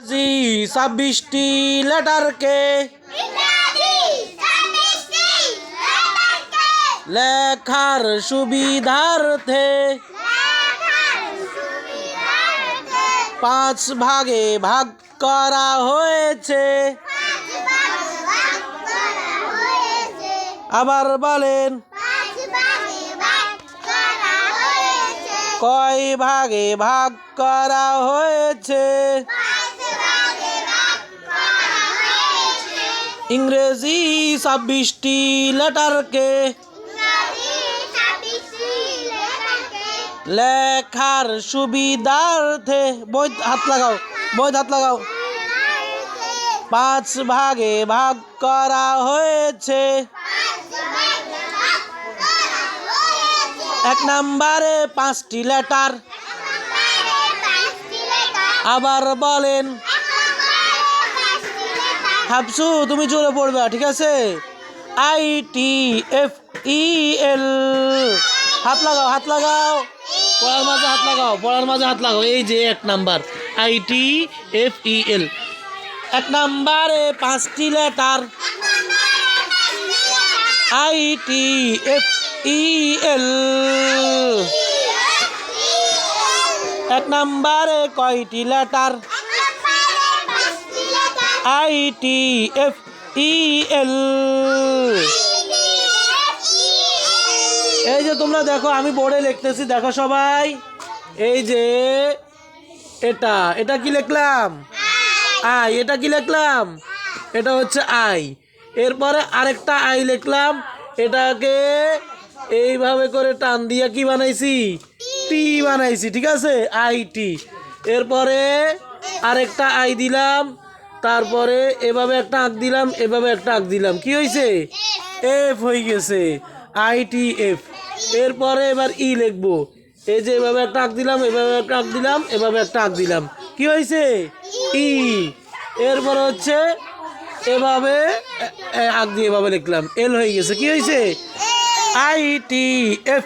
জি 26টি লেটারকে লেখার সুবিধার্থে 5 ভাগে ভাগ করা হয়েছে। আবার বলেন, কয় ভাগে ভাগ করা হয়েছে? ইংরেজি 26টি লেটারকে লেখার সুবিধার্থে হাত লাগাও, 5 ভাগে ভাগ করা হয়েছে। 1 নম্বরে 5টি লেটার। আবার বলেন, হাফসু তুমি জোরে পড়বে, ঠিক আছে? ITFEL। হাত লাগাও, পড়ার মাঝে হাত লাগাও। এই যে 1 নাম্বার ITFEL। 1 নম্বরে 5টি লেটার ITFEL। 1 নম্বরে কয়টি লেটার? ITFEL। এই যে তোমরা দেখো, আমি বোর্ডে লিখতেছি, দেখো সবাই। এই যে এটা কি লিখলাম? আই। এটা কি লিখলাম? এটা হচ্ছে আই। এরপরে আরেকটা আই লিখলাম, এটাকে এইভাবে করে টান দিয়ে কি বানাইছি? টি বানাইছি, ঠিক আছে? IT। এরপরে আরেকটা আই দিলাম, তারপরে এভাবে একটা আঁক দিলাম, এভাবে একটা আঁক দিলাম, কি হয়েছে? এফ হয়ে গেছে, ITF। এরপরে এবার ই লিখবো। এই যে এভাবে একটা আঁক দিলাম, এভাবে একটা আঁক দিলাম, এভাবে একটা আঁক দিলাম, কি হয়েছে? ই। এরপরে হচ্ছে এভাবে আঁক দিয়ে এভাবে লিখলাম, এল হয়ে গেছে, কি হয়েছে? ITFEL।